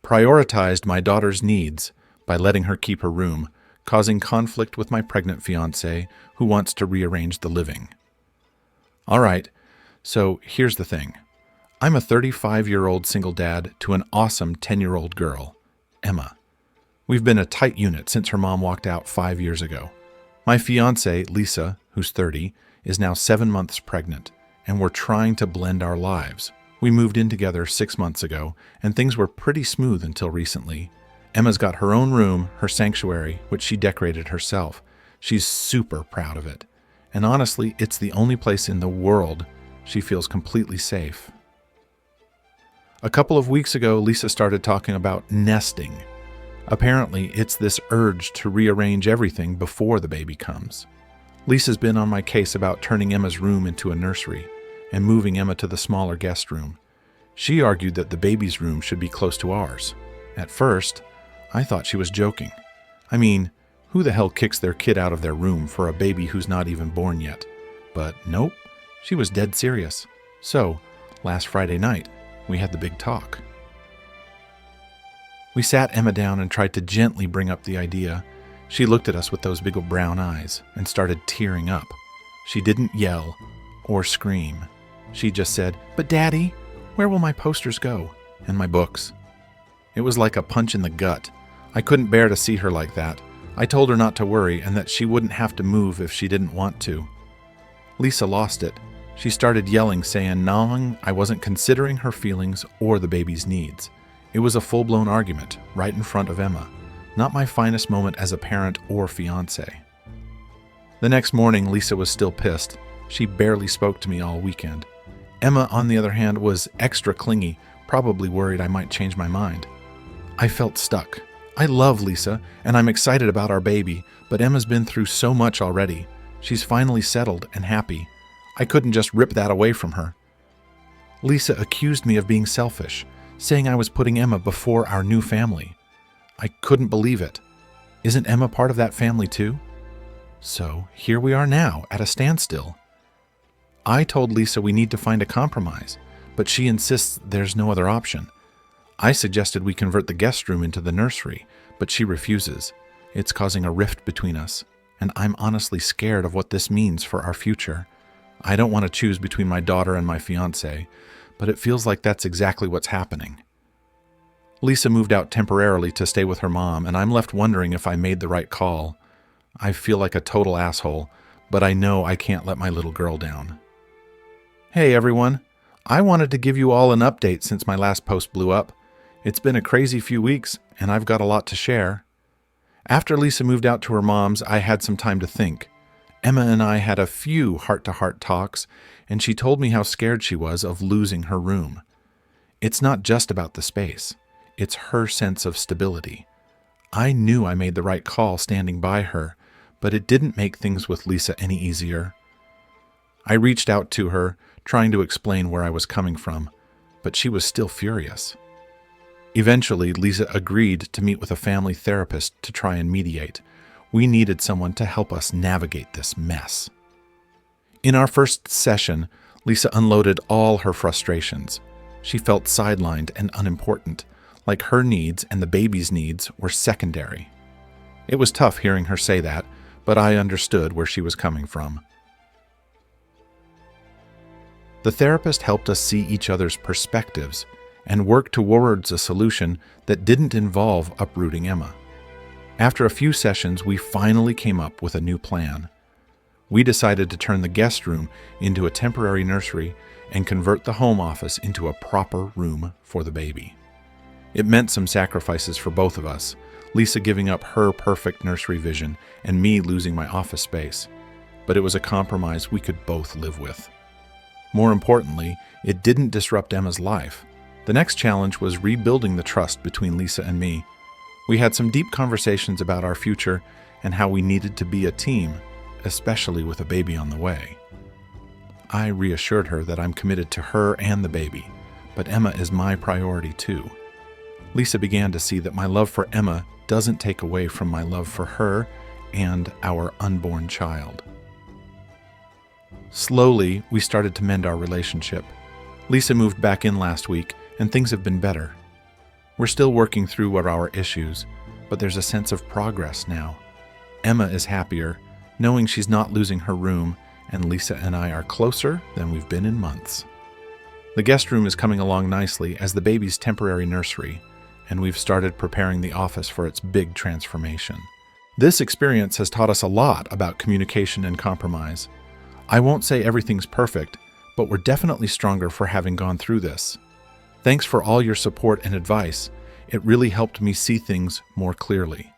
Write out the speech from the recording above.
prioritized my daughter's needs by letting her keep her room, causing conflict with my pregnant fiancée who wants to rearrange the living. All right, so here's the thing. I'm a 35-year-old single dad to an awesome 10-year-old girl, Emma. We've been a tight unit since her mom walked out 5 years ago. My fiancée, Lisa, who's 30, is now 7 months pregnant, and we're trying to blend our lives. We moved in together 6 months ago, and things were pretty smooth until recently. Emma's got her own room, her sanctuary, which she decorated herself. She's super proud of it. And honestly, it's the only place in the world she feels completely safe. A couple of weeks ago, Lisa started talking about nesting. Apparently, it's this urge to rearrange everything before the baby comes. Lisa's been on my case about turning Emma's room into a nursery and moving Emma to the smaller guest room. She argued that the baby's room should be close to ours. At first, I thought she was joking. I mean, who the hell kicks their kid out of their room for a baby who's not even born yet? But nope, she was dead serious. So, last Friday night, we had the big talk. We sat Emma down and tried to gently bring up the idea. She looked at us with those big brown eyes and started tearing up. She didn't yell or scream. She just said, "But Daddy, where will my posters go? And my books?" It was like a punch in the gut. I couldn't bear to see her like that. I told her not to worry and that she wouldn't have to move if she didn't want to. Lisa lost it. She started yelling, saying I wasn't considering her feelings or the baby's needs. It was a full-blown argument, right in front of Emma. Not my finest moment as a parent or fiancé. The next morning, Lisa was still pissed. She barely spoke to me all weekend. Emma, on the other hand, was extra clingy, probably worried I might change my mind. I felt stuck. I love Lisa, and I'm excited about our baby, but Emma's been through so much already. She's finally settled and happy. I couldn't just rip that away from her. Lisa accused me of being selfish, saying I was putting Emma before our new family. I couldn't believe it. Isn't Emma part of that family too? So here we are now, at a standstill. I told Lisa we need to find a compromise, but she insists there's no other option. I suggested we convert the guest room into the nursery, but she refuses. It's causing a rift between us, and I'm honestly scared of what this means for our future. I don't want to choose between my daughter and my fiancé, but it feels like that's exactly what's happening. Lisa moved out temporarily to stay with her mom, and I'm left wondering if I made the right call. I feel like a total asshole, but I know I can't let my little girl down. Hey everyone, I wanted to give you all an update since my last post blew up. It's been a crazy few weeks, and I've got a lot to share. After Lisa moved out to her mom's, I had some time to think. Emma and I had a few heart-to-heart talks, and she told me how scared she was of losing her room. It's not just about the space. It's her sense of stability. I knew I made the right call standing by her, but it didn't make things with Lisa any easier. I reached out to her, trying to explain where I was coming from, but she was still furious. Eventually, Lisa agreed to meet with a family therapist to try and mediate. We needed someone to help us navigate this mess. In our first session, Lisa unloaded all her frustrations. She felt sidelined and unimportant, like her needs and the baby's needs were secondary. It was tough hearing her say that, but I understood where she was coming from. The therapist helped us see each other's perspectives and work towards a solution that didn't involve uprooting Emma. After a few sessions, we finally came up with a new plan. We decided to turn the guest room into a temporary nursery and convert the home office into a proper room for the baby. It meant some sacrifices for both of us, Lisa giving up her perfect nursery vision and me losing my office space. But it was a compromise we could both live with. More importantly, it didn't disrupt Emma's life. The next challenge was rebuilding the trust between Lisa and me. We had some deep conversations about our future and how we needed to be a team, especially with a baby on the way. I reassured her that I'm committed to her and the baby, but Emma is my priority too. Lisa began to see that my love for Emma doesn't take away from my love for her and our unborn child. Slowly, we started to mend our relationship. Lisa moved back in last week, and things have been better. We're still working through what our issues, but there's a sense of progress now. Emma is happier, knowing she's not losing her room, and Lisa and I are closer than we've been in months. The guest room is coming along nicely as the baby's temporary nursery, and we've started preparing the office for its big transformation. This experience has taught us a lot about communication and compromise. I won't say everything's perfect, but we're definitely stronger for having gone through this. Thanks for all your support and advice. It really helped me see things more clearly.